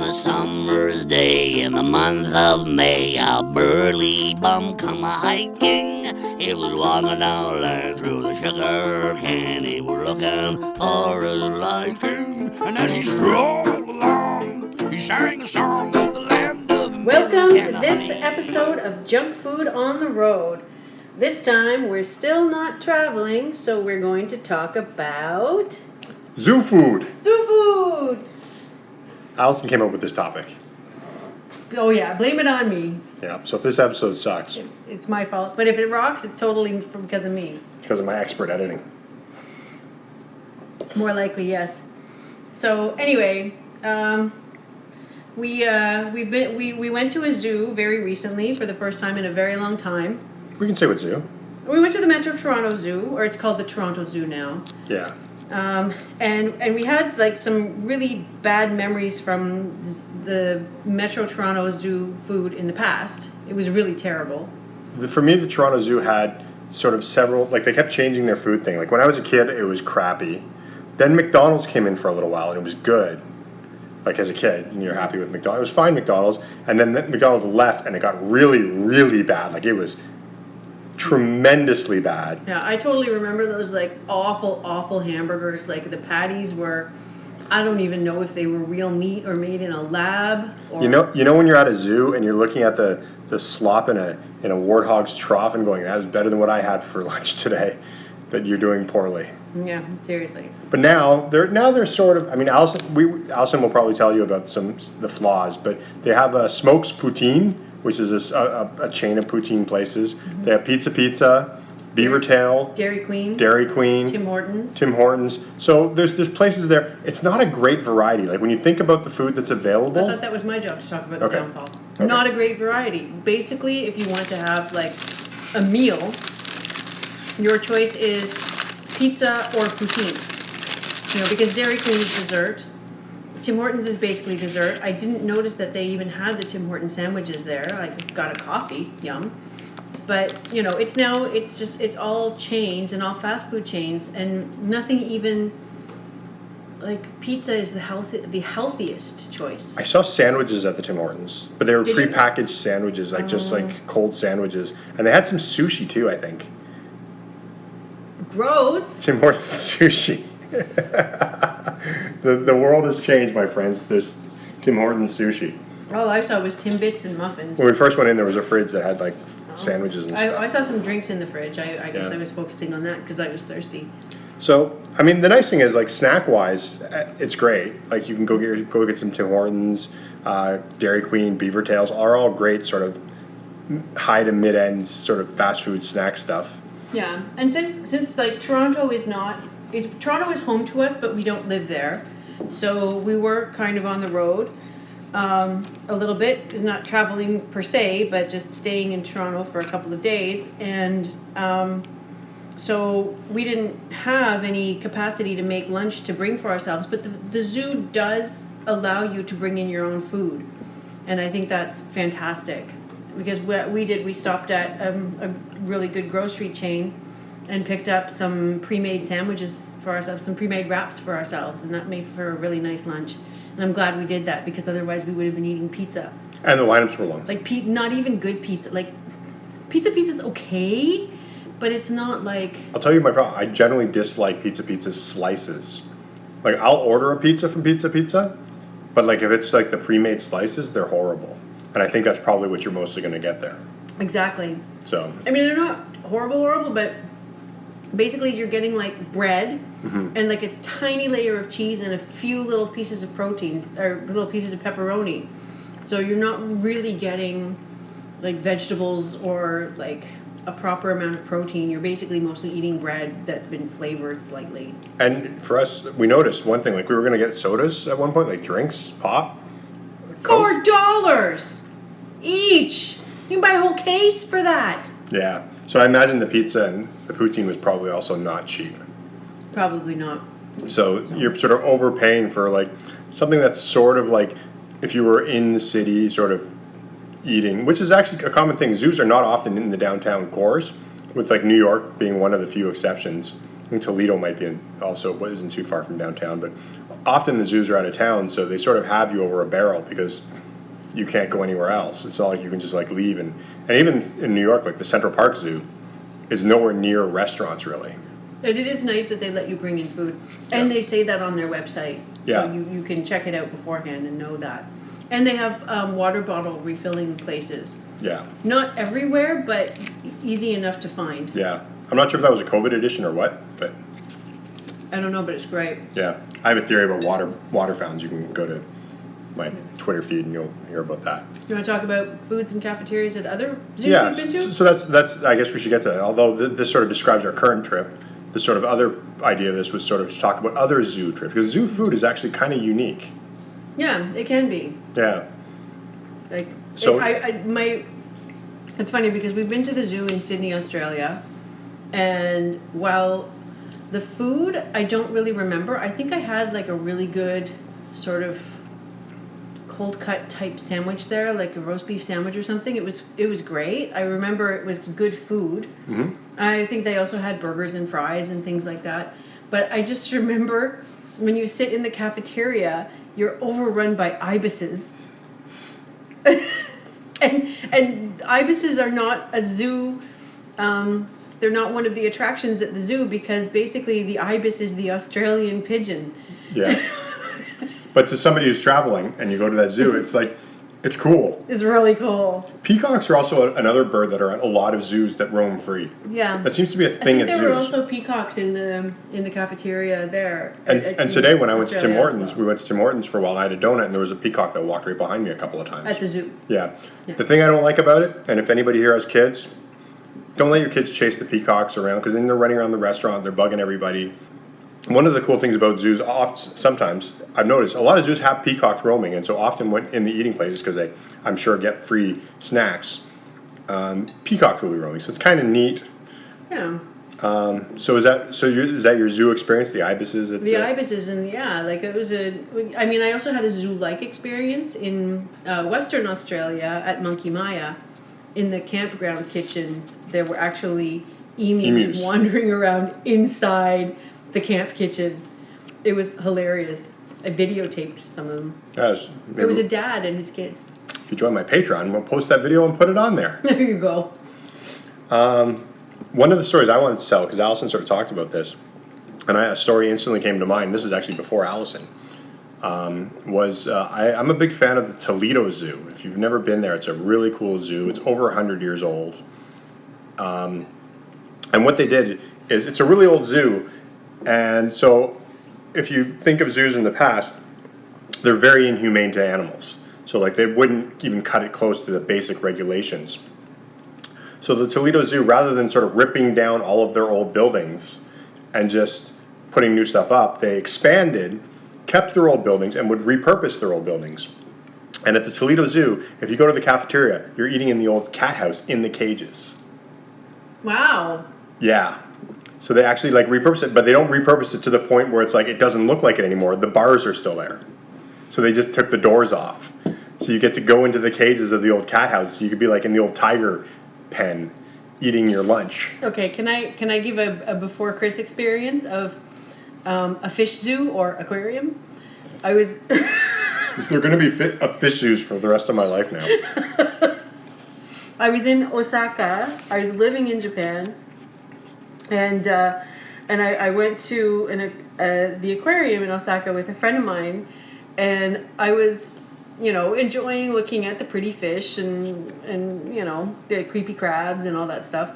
On a summer's day in the month of May, a burly bum come a-hiking. He was walking down the lane through the sugar cane. He was looking for his liking. And as he strolled along, he sang a song of the land of milk Welcome and to this honey. episode of Junk Food on the Road. This time we're still not traveling, so we're going to talk about Zoo food. zoo food. Allison came up with this topic. Oh yeah, blame it on me. Yeah, so if this episode sucks, it's It's my fault. But if it rocks, it's totally because of me. because of my expert editing. More likely, yes. So anyway, we went to a zoo very recently for the first time in a very long time. We can say what zoo. We went to the Metro Toronto Zoo, or it's called the Toronto Zoo now. Yeah. And we had like some really bad memories from the Metro Toronto Zoo food in the past. It was really terrible. For me, the Toronto Zoo had sort of several, like they kept changing their food thing. Like when I was a kid, it was crappy. Then McDonald's came in for a little while and it was good. Like as a kid, and you're happy with McDonald's. It was fine, McDonald's. And then McDonald's left and it got really, really bad. Like it was tremendously bad. Yeah, I totally remember those like awful hamburgers. Like the patties were, I don't even know if they were real meat or made in a lab. Or... You know when you're at a zoo and you're looking at the slop in a warthog's trough and going, that was better than what I had for lunch today, that you're doing poorly. Yeah, seriously. But now they're sort of, I mean, Allison will probably tell you about the flaws, but they have a Smokes Poutine, which is a chain of poutine places. Mm-hmm. They have Pizza, Beaver Tail, Dairy Queen, Tim Hortons. So there's places there. It's not a great variety. Like when you think about the food that's available. I thought that was my job to talk about the Okay. downfall. Okay. Not a great variety. Basically, if you want to have like a meal, your choice is pizza or poutine. You know, because Dairy Queen is dessert. Tim Hortons is basically dessert. I didn't notice that they even had the Tim Hortons sandwiches there. I got a coffee, yum. But, you know, it's all chains and all fast food chains, and nothing even, like, pizza is the healthiest choice. I saw sandwiches at the Tim Hortons, but they were Did you? prepackaged sandwiches, like just like cold sandwiches. And they had some sushi too, I think. Gross. Tim Hortons sushi. The world has changed, my friends. There's Tim Hortons sushi. All I saw was Timbits and muffins. When we first went in, there was a fridge that had like sandwiches and stuff. I saw some drinks in the fridge. I guess Yeah. I was focusing on that because I was thirsty. So, I mean, the nice thing is, like, snack-wise, it's great. Like, you can go get some Tim Hortons, Dairy Queen, Beaver Tails, are all great sort of high to mid-end sort of fast food snack stuff. Yeah, and since like Toronto is home to us, but we don't live there, so we were kind of on the road a little bit, not traveling per se, but just staying in Toronto for a couple of days, and so we didn't have any capacity to make lunch to bring for ourselves, but the zoo does allow you to bring in your own food, and I think that's fantastic. Because we stopped at a really good grocery chain and picked up some pre-made sandwiches for ourselves, some pre-made wraps for ourselves, and that made for a really nice lunch. And I'm glad we did that because otherwise we would have been eating pizza. And the lineups were long. Like not even good pizza. Like pizza's okay, but it's not like. I'll tell you my problem. I generally dislike pizza's slices. Like, I'll order a pizza from Pizza, but like if it's like the pre-made slices, they're horrible. And I think that's probably what you're mostly going to get there. Exactly. So. I mean, they're not horrible, but basically you're getting like bread and like a tiny layer of cheese and a few little pieces of protein or little pieces of pepperoni. So you're not really getting like vegetables or like a proper amount of protein. You're basically mostly eating bread that's been flavored slightly. And for us, we noticed one thing. Like, we were going to get sodas at one point, like drinks, pop. Coke. $4 each. You can buy a whole case for that. Yeah. So I imagine the pizza and the poutine was probably also not cheap. Probably not. So you're sort of overpaying for like something that's sort of like if you were in the city sort of eating, which is actually a common thing. Zoos are not often in the downtown cores, with like New York being one of the few exceptions. think Toledo might be also isn't too far from downtown, but often the zoos are out of town, so they sort of have you over a barrel because you can't go anywhere else. It's not like you can just like leave, and even in New York, like the Central Park Zoo is nowhere near restaurants really. And it is nice that they let you bring in food, and they say that on their website, Yeah. so you can check it out beforehand and know that. And they have water bottle refilling places. Yeah. Not everywhere, but easy enough to find. Yeah. I'm not sure if that was a COVID edition or what, but I don't know, but it's great. yeah. I have a theory about water fountains. You can go to my Twitter feed and you'll hear about that. You want to talk about foods and cafeterias at other zoos Yeah. you've been to? So that's I guess we should get to that. Although this sort of describes our current trip, the sort of other idea of this was sort of to talk about other zoo trips, because zoo food is actually kind of unique. Yeah, it can be. Yeah. Like, So- it's funny because we've been to the zoo in Sydney, Australia, and while the food I don't really remember, I think I had like a really good sort of cold cut type sandwich there, like a roast beef sandwich or something. It was great. I remember it was good food. Mm-hmm. I think they also had burgers and fries and things like that. But I just remember when you sit in the cafeteria, you're overrun by ibises. and ibises are not a zoo. They're not one of the attractions at the zoo because basically the ibis is the Australian pigeon. Yeah. But to somebody who's traveling and you go to that zoo, it's like, it's cool. It's really cool. Peacocks are also another bird that are at a lot of zoos that roam free. Yeah. That seems to be a I thing think at there zoos. were also peacocks in the cafeteria there. And today when I went to Tim Australia as Hortons, well. we went to Tim Hortons for a while. I had a donut and there was a peacock that walked right behind me a couple of times. At the zoo. Yeah. Yeah. The thing I don't like about it, and if anybody here has kids, don't let your kids chase the peacocks around, because then they're running around the restaurant, they're bugging everybody. One of the cool things about zoos, sometimes I've noticed a lot of zoos have peacocks roaming, and so often when in the eating places, because they, I'm sure, get free snacks, peacocks will be roaming. So it's kind of neat. Yeah. So is that your zoo experience? The ibises? The ibises, and yeah, like it was I mean, I also had a zoo-like experience in Western Australia at Monkey Maya. In the campground kitchen, there were actually emus wandering around inside the camp kitchen. It was hilarious. I videotaped some of them. It was a dad and his kid. If you join my Patreon, we'll post that video and put it on there. There you go. One of the stories I wanted to tell, because Allison sort of talked about this, and a story instantly came to mind. This is actually before Allison. I'm a big fan of the Toledo Zoo. If you've never been there, it's a really cool zoo. It's over 100 years old. And what they did is, it's a really old zoo. And so if you think of zoos in the past, they're very inhumane to animals. So like they wouldn't even cut it close to the basic regulations. So the Toledo Zoo, rather than sort of ripping down all of their old buildings and just putting new stuff up, they expanded, kept their old buildings, and would repurpose their old buildings. And at the Toledo Zoo, if you go to the cafeteria, you're eating in the old cat house in the cages. Wow. Yeah. So they actually like repurpose it, but they don't repurpose it to the point where it's like it doesn't look like it anymore. The bars are still there. So they just took the doors off. So you get to go into the cages of the old cat house. So you could be like in the old tiger pen eating your lunch. Okay, can I give a before Chris experience of a fish zoo or aquarium? I was They're going to be fish zoos for the rest of my life now. I was in Osaka. I was living in Japan, and I went to the aquarium in Osaka with a friend of mine, and I was, enjoying looking at the pretty fish and the creepy crabs and all that stuff.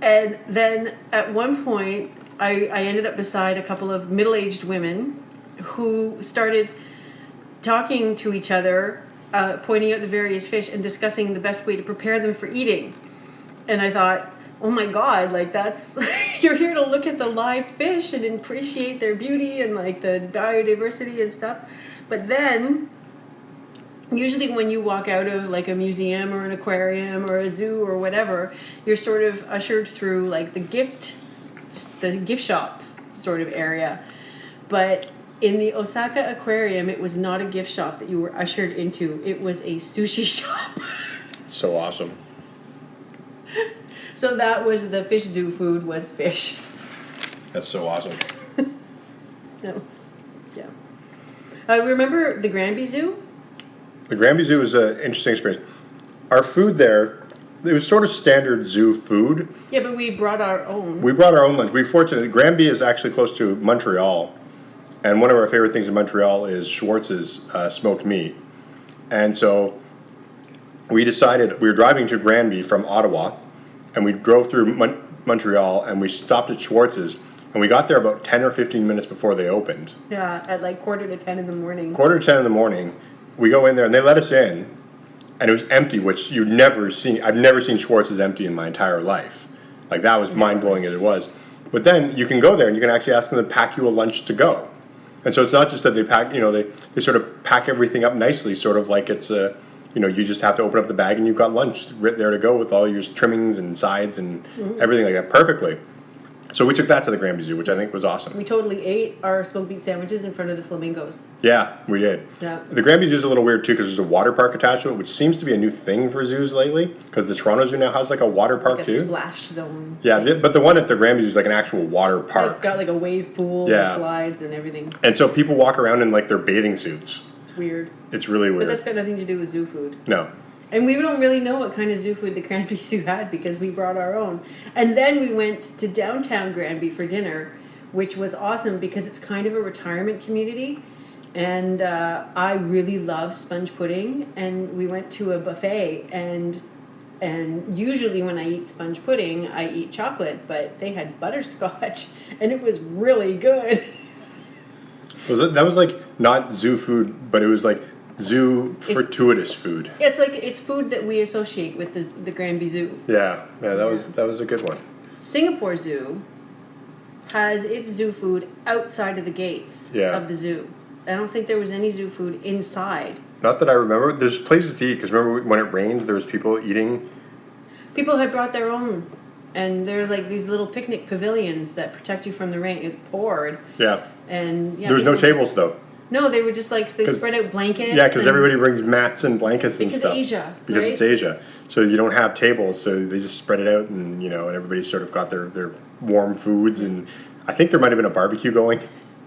And then at one point, I ended up beside a couple of middle-aged women who started talking to each other, pointing out the various fish and discussing the best way to prepare them for eating. And I thought, oh my God, like that's, you're here to look at the live fish and appreciate their beauty and like the biodiversity and stuff. But then, usually when you walk out of like a museum or an aquarium or a zoo or whatever, you're sort of ushered through like the gift shop sort of area. But in the Osaka aquarium, it was not a gift shop that you were ushered into. It was a sushi shop. So awesome. So that was the fish zoo food was fish. That's so awesome. No. Yeah. Remember the Granby Zoo? The Granby Zoo was an interesting experience. Our food there, it was sort of standard zoo food. Yeah, but we brought our own. We brought our own lunch. We fortunately, Granby is actually close to Montreal, and one of our favorite things in Montreal is Schwartz's smoked meat. And so we decided, we were driving to Granby from Ottawa, and we drove through Montreal, and we stopped at Schwartz's, and we got there about 10 or 15 minutes before they opened. Yeah, at like 9:45 in the morning. 9:45 in the morning, we go in there, and they let us in, and it was empty, which you've never seen. I've never seen Schwartz's empty in my entire life. Like, that was mind-blowing as it was. But then you can go there, and you can actually ask them to pack you a lunch to go. And so it's not just that they pack, they sort of pack everything up nicely, sort of like it's a, you just have to open up the bag and you've got lunch right there to go with all your trimmings and sides and everything like that perfectly. So we took that to the Granby Zoo, which I think was awesome. We totally ate our smoked meat sandwiches in front of the flamingos. Yeah, we did. Yeah. The Granby Zoo is a little weird too because there's a water park attached to it, which seems to be a new thing for zoos lately. Because the Toronto Zoo now has like a water park like a too. Splash zone. Yeah, but the one at the Granby Zoo is like an actual water park. It's got like a wave pool, and slides, and everything. And so people walk around in like their bathing suits. It's weird. It's really weird. But that's got nothing to do with zoo food. No. And we don't really know what kind of zoo food the Granby Zoo had because we brought our own. And then we went to downtown Granby for dinner, which was awesome because it's kind of a retirement community. And I really love sponge pudding. And we went to a buffet. And usually when I eat sponge pudding, I eat chocolate. But they had butterscotch. And it was really good. That was like not zoo food, but it was like zoo fortuitous food. Yeah, it's food that we associate with the Granby Zoo. Yeah, that was a good one. Singapore Zoo has its zoo food outside of the gates of the zoo. I don't think there was any zoo food inside. Not that I remember. There's places to eat because remember when it rained, there was people eating. People had brought their own, and they're like these little picnic pavilions that protect you from the rain. It poured. Yeah. And there was no tables though. No, they were just like, they spread out blankets. Yeah, because everybody brings mats and blankets and stuff. Because it's Asia. So you don't have tables, so they just spread it out and, and everybody sort of got their warm foods. And I think there might have been a barbecue going.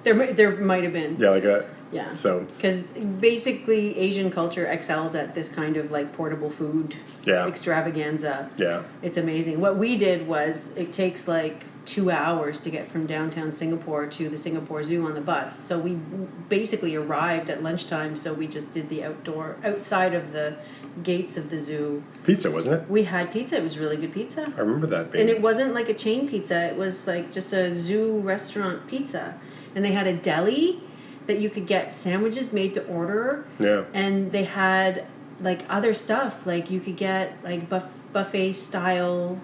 There might have been. Yeah, Yeah. So. Because basically Asian culture excels at this kind of like portable food extravaganza. Yeah. It's amazing. What we did was it takes like 2 hours to get from downtown Singapore to the Singapore Zoo on the bus. So we basically arrived at lunchtime. So we just did the outside of the gates of the zoo. Pizza, wasn't it? We had pizza. It was really good pizza. I remember that being. And it wasn't like a chain pizza. It was like just a zoo restaurant pizza. And they had a deli that you could get sandwiches made to order. Yeah. And they had like other stuff. Like you could get like buffet style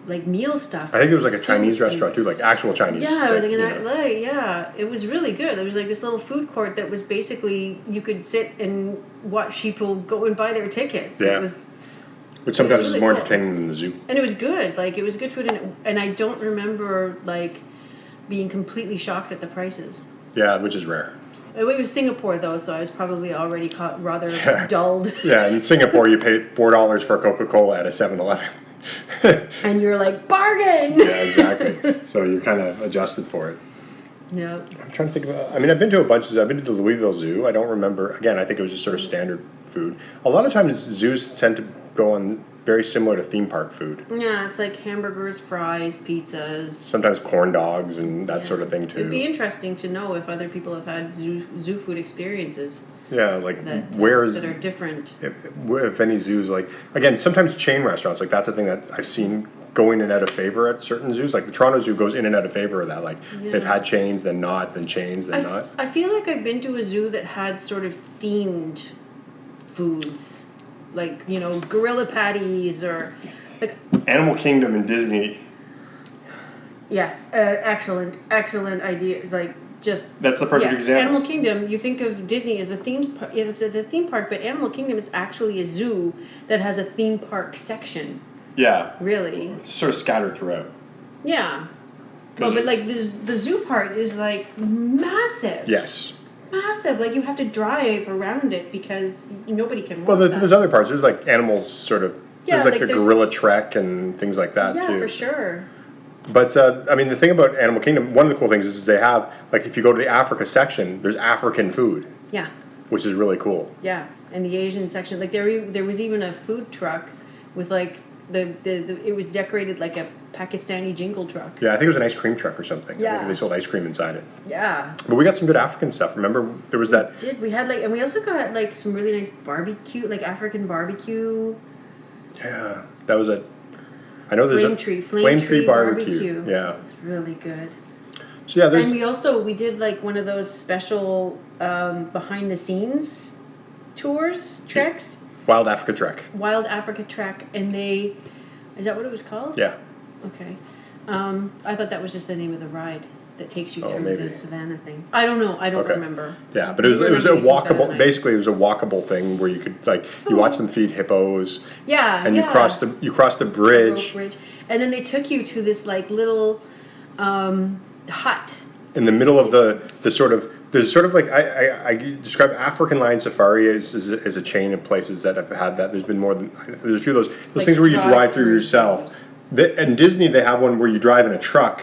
like meal stuff. I think it was like a Chinese restaurant too, like actual Chinese. Yeah, it was it was really good. There was like this little food court that was basically you could sit and watch people go and buy their tickets. Yeah. Which sometimes is more entertaining than the zoo. And it was good. Like it was good food, and I don't remember like being completely shocked at the prices. Yeah, which is rare. It was Singapore though, so I was probably already rather dulled. Yeah, in Singapore you pay $4 for Coca-Cola at a 7-Eleven. And you're like, bargain! Yeah, exactly. So you're kind of adjusted for it. Yeah. I'm trying to think about, I've been to a bunch of zoos. I've been to the Louisville Zoo. I don't remember. Again, I think it was just sort of standard food. A lot of times zoos tend to go on very similar to theme park food. Yeah, it's like hamburgers, fries, pizzas. Sometimes corn dogs and that sort of thing too. It'd be interesting to know if other people have had zoo food experiences. Yeah, like that are different. If any zoos, like, again, sometimes chain restaurants, like that's a thing that I've seen go in and out of favor at certain zoos. Like the Toronto Zoo goes in and out of favor of that. Like they've had chains, then not, then chains, then not. I feel like I've been to a zoo that had sort of themed foods, like gorilla patties or like Animal Kingdom and Disney. Yes, excellent idea. Like. That's the perfect example. Animal Kingdom, you think of Disney as a it's a theme park, but Animal Kingdom is actually a zoo that has a theme park section. Yeah. Really. It's sort of scattered throughout. Yeah. Well, but like the zoo part is like massive. Yes. Massive. Like you have to drive around it because nobody can walk. Well, there's other parts. There's like animals sort of. Yeah, there's like the gorilla trek and things like that too. Yeah, for sure. But I mean, the thing about Animal Kingdom, one of the cool things is they have, like, if you go to the Africa section, there's African food, Yeah. which is really cool. Yeah. And the Asian section, like there was even a food truck with like the it was decorated like a Pakistani jingle truck. Yeah, I think it was an ice cream truck or something. Yeah. I think they sold ice cream inside it. Yeah. But we got some good African stuff. Remember, there was that. We had like, and we also got like some really nice barbecue, like African barbecue. Yeah, that was a. I know there's Flame tree barbecue. Yeah, it's really good. So yeah, there's. And we did like one of those special behind the scenes treks. Wild Africa Trek. Wild Africa Trek, and is that what it was called? Yeah. Okay. I thought that was just the name of the ride that takes you through maybe. the savannah thing. I don't know. I don't Okay. remember. Yeah, but it was a walkable. Basically, it was a walkable thing where you could you watch them feed hippos. Yeah. And you cross the bridge. And then they took you to this like little hut. In the middle of the sort of. There's sort of like I describe African Lion Safari as a chain of places that have had that. There's been more than there's a few of those like things where you drive through yourself. And Disney, they have one where you drive in a truck.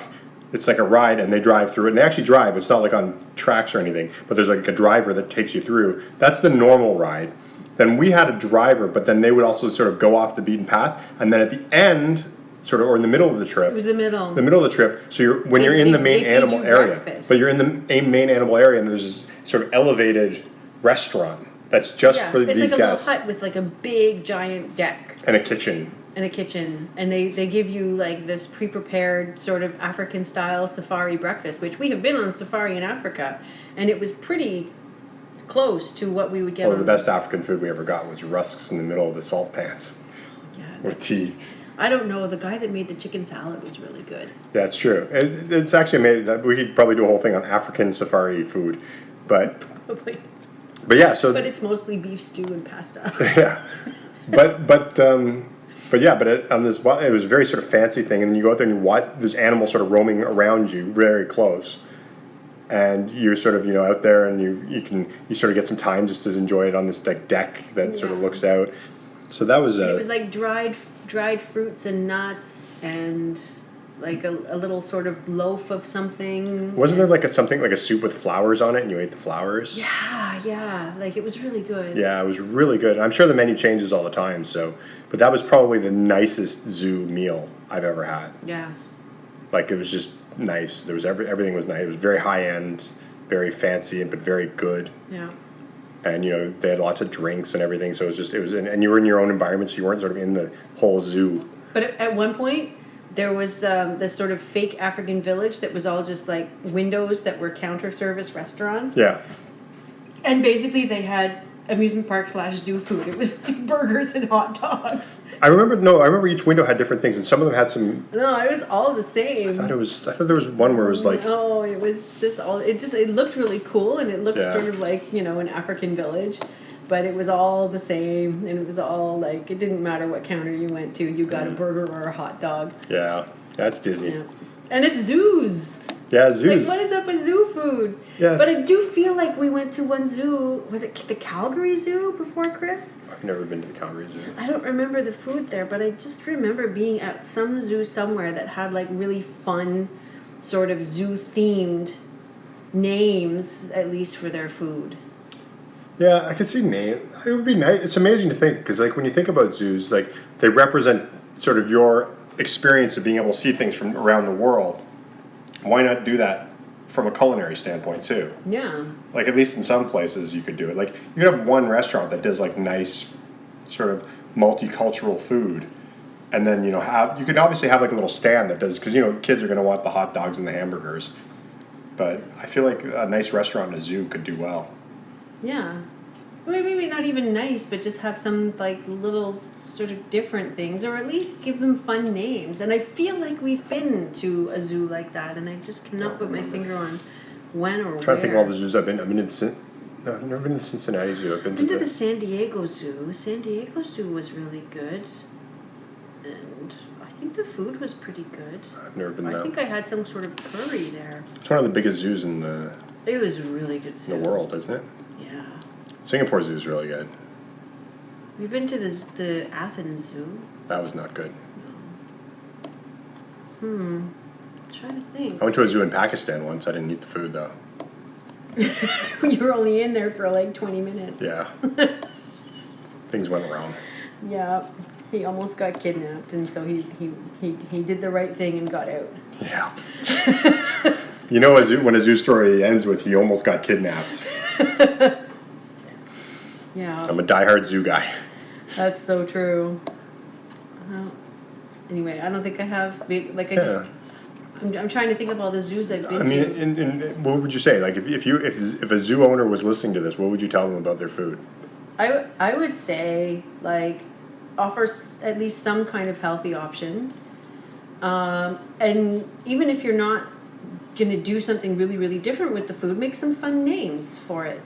It's like a ride, and they drive through it. And they actually drive. It's not like on tracks or anything, but there's like a driver that takes you through. That's the normal ride. Then we had a driver, but then they would also sort of go off the beaten path, and then at the end, sort of, or in the middle of the trip. It was the middle. The middle of the trip. So you're in the main animal area, but you're in the main animal area, and there's this sort of elevated restaurant that's just for these guests. It's like a little hut with like a big giant deck. And a kitchen. And they give you like this pre-prepared sort of African style safari breakfast, which we have been on safari in Africa, and it was pretty close to what we would get. The best African food we ever got was rusks in the middle of the salt pans. Yeah. With tea. I don't know. The guy that made the chicken salad was really good. That's true. It's actually amazing. We could probably do a whole thing on African safari food, but. Probably. But yeah, so. But it's mostly beef stew and pasta. Yeah, on this, it was a very sort of fancy thing, and you go out there and you watch this animal sort of roaming around you very close, and you're sort of out there, and you sort of get some time just to enjoy it on this like deck that sort of looks out. So that was. It was like dried fruits and nuts and like a little sort of loaf of something. Wasn't there like something like a soup with flowers on it, and you ate the flowers? Yeah, like it was really good. Yeah, it was really good. I'm sure the menu changes all the time, but that was probably the nicest zoo meal I've ever had. Yes. Like it was just nice. There was everything was nice. It was very high end, very fancy, but very good. Yeah. And they had lots of drinks and everything, so and you were in your own environment, so you weren't sort of in the whole zoo. But at one point, there was this sort of fake African village that was all just like windows that were counter service restaurants. Yeah. And basically they had amusement park / zoo food. It was like burgers and hot dogs. I remember each window had different things, and some of them had some. No, it was all the same. I thought there was one where it was like. No, it was just all. It looked really cool, and it looked sort of like an African village, but it was all the same, and it was all like it didn't matter what counter you went to, you got a burger or a hot dog. Yeah, that's Disney. Yeah. And it's zoos. Yeah, zoos. Like, what is up with zoo food? Yeah. But I do feel like we went to one zoo. Was it the Calgary Zoo before, Chris? I've never been to the Calgary Zoo. I don't remember the food there, but I just remember being at some zoo somewhere that had like really fun, sort of zoo-themed names, at least for their food. Yeah, I could see name. It would be nice. It's amazing to think because, like, when you think about zoos, like they represent sort of your experience of being able to see things from around the world. Why not do that from a culinary standpoint too? Yeah. Like at least in some places you could do it. Like you could have one restaurant that does like nice, sort of multicultural food, and then you could obviously have like a little stand that does because kids are going to want the hot dogs and the hamburgers. But I feel like a nice restaurant in a zoo could do well. Yeah. Well, maybe not even nice, but just have some like little sort of different things, or at least give them fun names. And I feel like we've been to a zoo like that, and I just cannot put my finger on when or where. I'm trying to think of all the zoos I've been. I've never been to the Cincinnati Zoo. I've been to the San Diego Zoo. San Diego Zoo was really good, and I think the food was pretty good. I've never been there. I think I had some sort of curry there. It's one of the biggest zoos in the. It was a really good zoo. The world, isn't it? Yeah. Singapore Zoo is really good. We've been to the Athens Zoo. That was not good. No. trying to think. I went to a zoo in Pakistan once. I didn't eat the food though. You were only in there for like 20 minutes. Yeah. Things went wrong. Yeah. He almost got kidnapped, and so he did the right thing and got out. Yeah. You know, when a zoo story ends with he almost got kidnapped. Yeah. I'm a diehard zoo guy. That's so true. Well, anyway, I don't think I have. I'm trying to think of all the zoos I've been I mean, to. and what would you say? Like, if a zoo owner was listening to this, what would you tell them about their food? I would say, like, offer at least some kind of healthy option. And even if you're not going to do something really, really different with the food, make some fun names for it.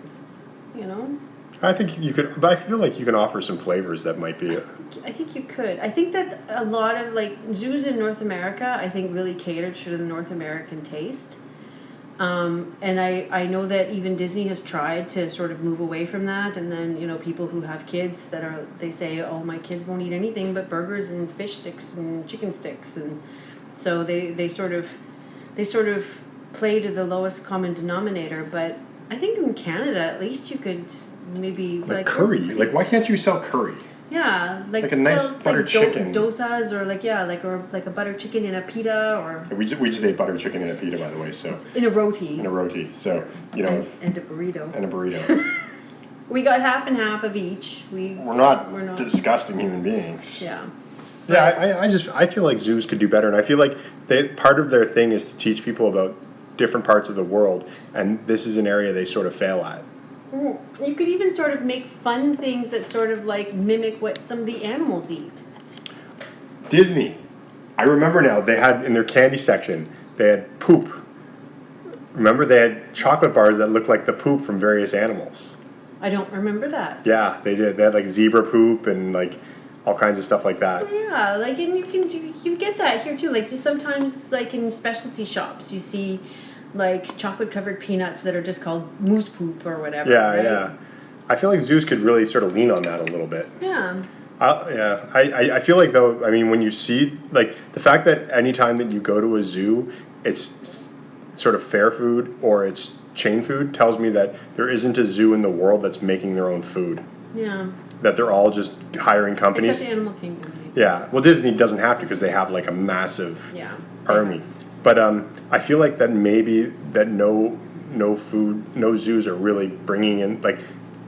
You know? I think you could, but I feel like you can offer some flavors that might be. I think you could. I think that a lot of, like, zoos in North America, I think really cater to the North American taste. And I know that even Disney has tried to sort of move away from that, and then, you know, people who have kids they say, oh, my kids won't eat anything but burgers and fish sticks and chicken sticks, and so they sort of play to the lowest common denominator. But I think in Canada, at least you could maybe like curry. Like, why can't you sell curry? Yeah, like a nice butter chicken. Dosas, or like a butter chicken in a pita, or we just ate butter chicken in a pita, by the way. So in a roti. So you know. And a burrito. And a burrito. We got half and half of each. We're not disgusting human beings. Yeah. Yeah, I feel like zoos could do better, and I feel like part of their thing is to teach people about different parts of the world, and this is an area they sort of fail at. You could even sort of make fun things that sort of like mimic what some of the animals eat. Disney, I remember now, they had in their candy section, they had poop. Remember, they had chocolate bars that looked like the poop from various animals. I don't remember that. Yeah, they did. They had like zebra poop and like all kinds of stuff like that. Yeah, like, and you get that here too. Like, just sometimes, like in specialty shops, you see like chocolate covered peanuts that are just called moose poop or whatever. Yeah, right? yeah. I feel like zoos could really sort of lean on that a little bit. Yeah. I feel like, though, I mean, when you see, like, the fact that anytime that you go to a zoo, it's sort of fair food or it's chain food, tells me that there isn't a zoo in the world that's making their own food. Yeah. That they're all just hiring companies. Except Animal Kingdom. Maybe. Yeah. Well, Disney doesn't have to because they have, like, a massive army. But I feel like that maybe that no zoos are really bringing in, like,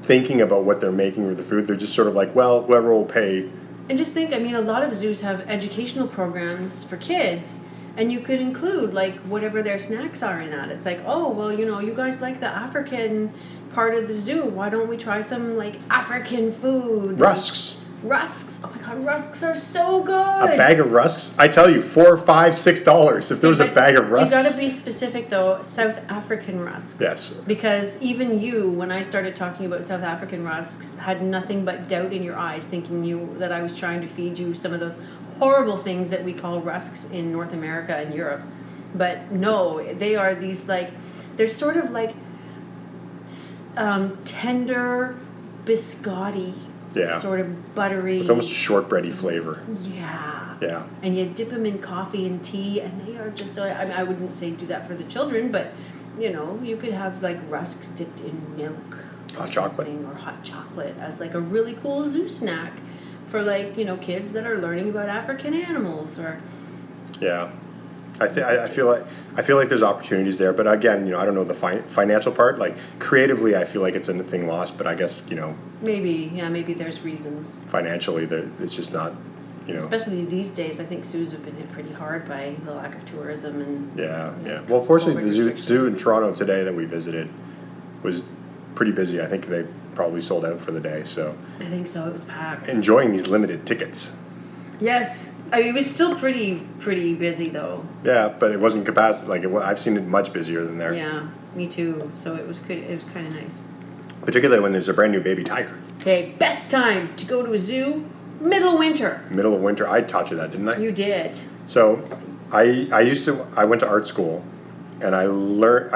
thinking about what they're making with the food. They're just sort of like, well, whoever will pay. And just think, I mean, a lot of zoos have educational programs for kids, and you could include, like, whatever their snacks are in that. It's like, oh, well, you know, you guys like the African part of the zoo. Why don't we try some, like, African food? Rusks. Oh my God, rusks are so good. A bag of rusks? I tell you, $4, $5, $6. If there was a bag of rusks. You gotta be specific though. South African rusks. Yes. Because even you, when I started talking about South African rusks, had nothing but doubt in your eyes, thinking that I was trying to feed you some of those horrible things that we call rusks in North America and Europe. But no, they are these, like, they're sort of like tender biscotti. Yeah. Sort of buttery. With almost a shortbready flavor. Yeah. Yeah. And you dip them in coffee and tea, and they are just, I mean, I wouldn't say do that for the children, but, you know, you could have, like, rusks dipped in milk. Hot chocolate. Or hot chocolate as, like, a really cool zoo snack for, like, you know, kids that are learning about African animals or... Yeah. I feel like there's opportunities there, but again, you know, I don't know the financial part. Like, creatively, I feel like it's a thing lost, but I guess, you know, maybe there's reasons. Financially, it's just not, you know. Especially these days, I think zoos have been hit pretty hard by the lack of tourism and. Yeah. Well, fortunately, the zoo in Toronto today that we visited was pretty busy. I think they probably sold out for the day. So. I think so. It was packed. Enjoying these limited tickets. Yes. I mean, it was still pretty busy, though. Yeah, but it wasn't capacity. Like, I've seen it much busier than there. Yeah, me too. So it was good. It was kind of nice. Particularly when there's a brand new baby tiger. Okay, best time to go to a zoo, middle of winter. Middle of winter. I taught you that, didn't I? You did. So, I went to art school, and I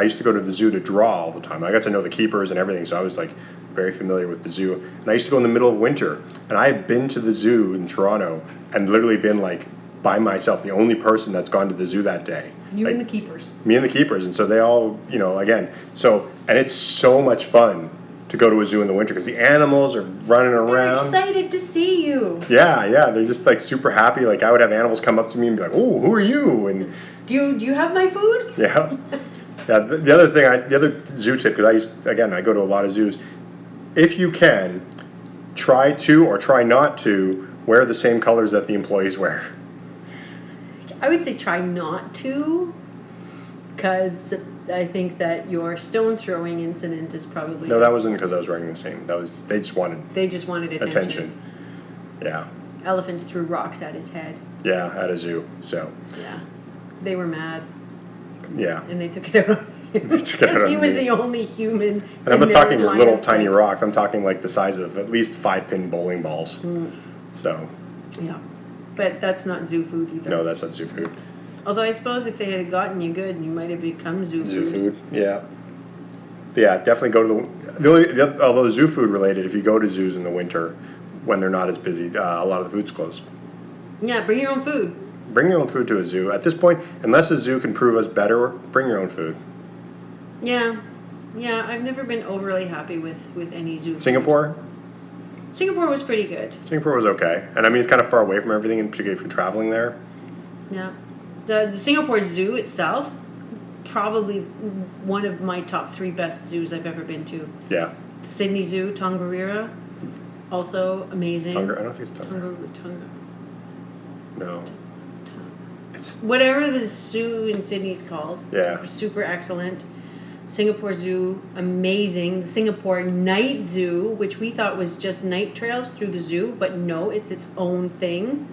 used to go to the zoo to draw all the time. I got to know the keepers and everything, so I was, like, very familiar with the zoo. And I used to go in the middle of winter, and I had been to the zoo in Toronto and literally been, like, by myself, the only person that's gone to the zoo that day. You Like, and the keepers. me and the keepers, and so they all, again, and it's so much fun to go to a zoo in the winter because the animals are running They're around. excited to see you. Yeah, they're just like super happy. Like I would have animals come up to me and be like, "Oh, who are you?" And Do you have my food? yeah. The other thing, the other zoo tip, because I go to a lot of zoos. If you can, try to or try not to wear the same colors that the employees wear. I would say try not to, because I think that your stone throwing incident is probably. No, that wasn't because I was wearing the same. They just wanted. They just wanted attention. Yeah. Elephants threw rocks at his head. Yeah, at a zoo. So. Yeah, they were mad. Yeah. And they took it out on him because he was the only human. And I'm not talking little tiny rocks. I'm talking like the size of at least 5-pin bowling balls. So. Yeah, but that's not zoo food either. No, that's not zoo food. Although I suppose if they had gotten you good, you might have become zoo food. Zoo food, yeah. Yeah, definitely go to although zoo food related, if you go to zoos in the winter when they're not as busy, a lot of the food's closed. Yeah, bring your own food. Bring your own food to a zoo. At this point, unless a zoo can prove us better, bring your own food. Yeah, I've never been overly happy with any zoo. Singapore? Singapore was pretty good. Singapore was okay. And I mean, it's kind of far away from everything, and particularly if you're traveling there. Yeah. The Singapore Zoo itself, probably one of my top 3 best zoos I've ever been to. Yeah. The Sydney Zoo, Tongariro, also amazing. I don't think it's Tonga. No. Whatever the zoo in Sydney's called. Yeah. Super excellent. Singapore Zoo, amazing. The Singapore Night Zoo, which we thought was just night trails through the zoo, but no, it's its own thing.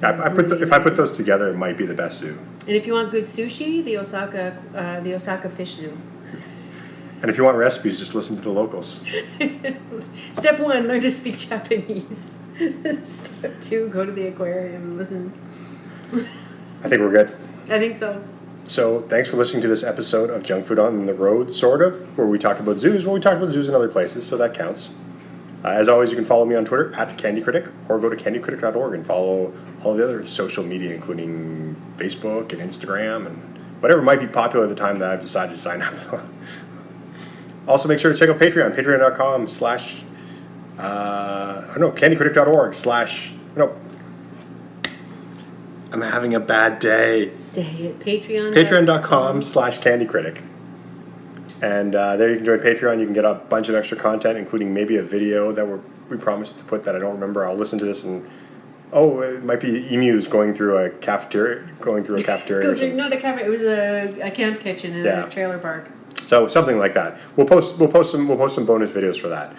If I put those together, it might be the best zoo. And if you want good sushi, the Osaka Fish Zoo. And if you want recipes, just listen to the locals. Step 1, learn to speak Japanese. Step 2, go to the aquarium and listen. I think we're good. I think so. So thanks for listening to this episode of Junk Food on the Road, sort of, where we talked about zoos. Well, we talked about zoos in other places, so that counts. As always, you can follow me on Twitter at CandyCritic, or go to candycritic.org and follow all the other social media, including Facebook and Instagram and whatever might be popular at the time that I've decided to sign up. Also, make sure to check out Patreon, patreon.com/ candycritic.org/ I'm having a bad day. Say it. Patreon.com/candycritic. And there you can join Patreon. You can get a bunch of extra content, including maybe a video that we promised to put that I don't remember. I'll listen to this and it might be emus going through a cafeteria. Not a cafeteria. It was a camp kitchen in a trailer park. So something like that. We'll post some bonus videos for that.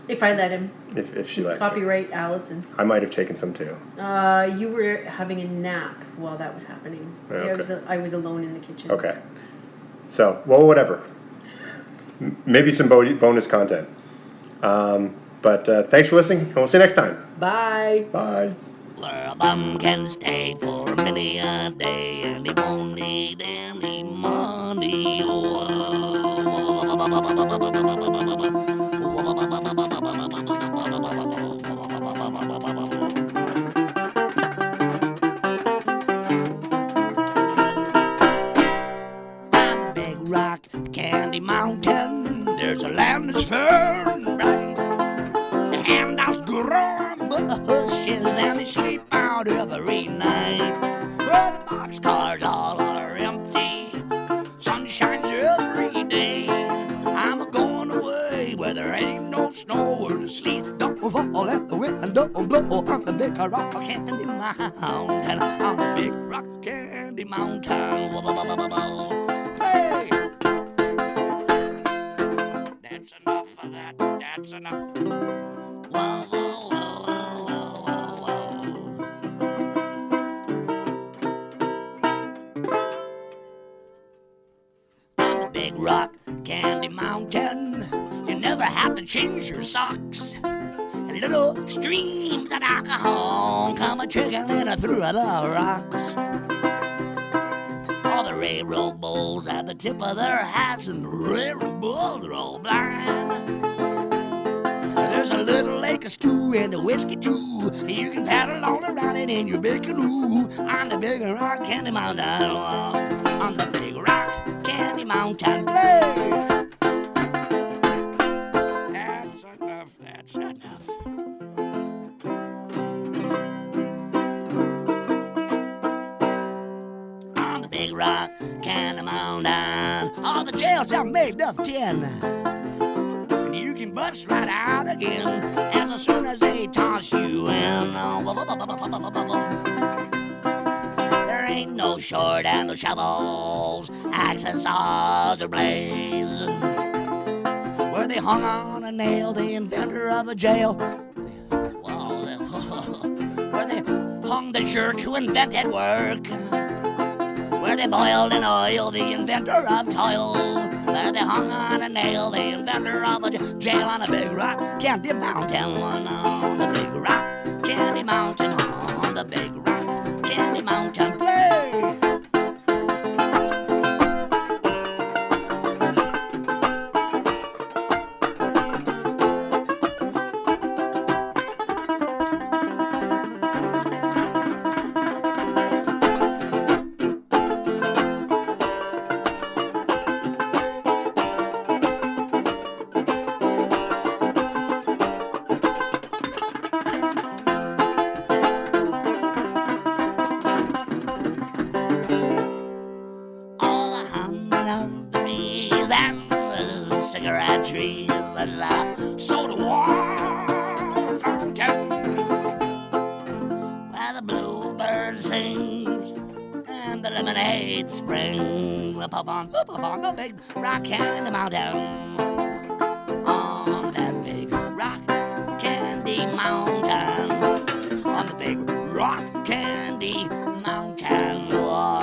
If I let him. If she lets Copyright me. Allison. I might have taken some too. You were having a nap while that was happening. Okay. I was alone in the kitchen. Okay. So, well, whatever. Maybe some bonus content. But thanks for listening, and we'll see you next time. Bye. Bye. Where a bum can stay for many a day, and he won't need any money. Rock, Candy Mountain, there's a land that's fair and bright. The handouts grow on bushes and they sleep out every night. Where the boxcars all are empty, sun shines every day. I'm going away where there ain't no snow or the sleet don't fall at the wind and don't blow on the big rock candy mountain. On the big rock candy mountain. Hey! That's enough of that. That's enough. Whoa, whoa, whoa, whoa, whoa, whoa. On the big rock candy mountain, you never have to change your socks. And little streams of alcohol come a-trickling through the rocks. All the railroad bulls at the tip of their hats, and the railroad bulls are all blind. There's a little lake of stew and a whiskey too. You can paddle all around it in your big canoe on the big rock candy mountain. On the big rock candy mountain. Play. That's enough. That's enough. On the big rock candy mountain, all the jails are made of tin. You can bust right out again as soon as they toss you in. There ain't no sword and no shovels, axes, saws, or blades. Where they hung on a nail, the inventor of a jail. Where they hung the jerk who invented work. Where they boiled in oil, the inventor of toil. Where they hung on a nail, the inventor of a jail on a big rock candy mountain. On the big rock candy mountain. On the big rock candy mountain. Play. Cigarette trees and the soda water fountain, where the bluebird sings and the lemonade springs. Up on the big rock candy mountain. On that big rock candy mountain. On the big rock candy mountain. Whoa.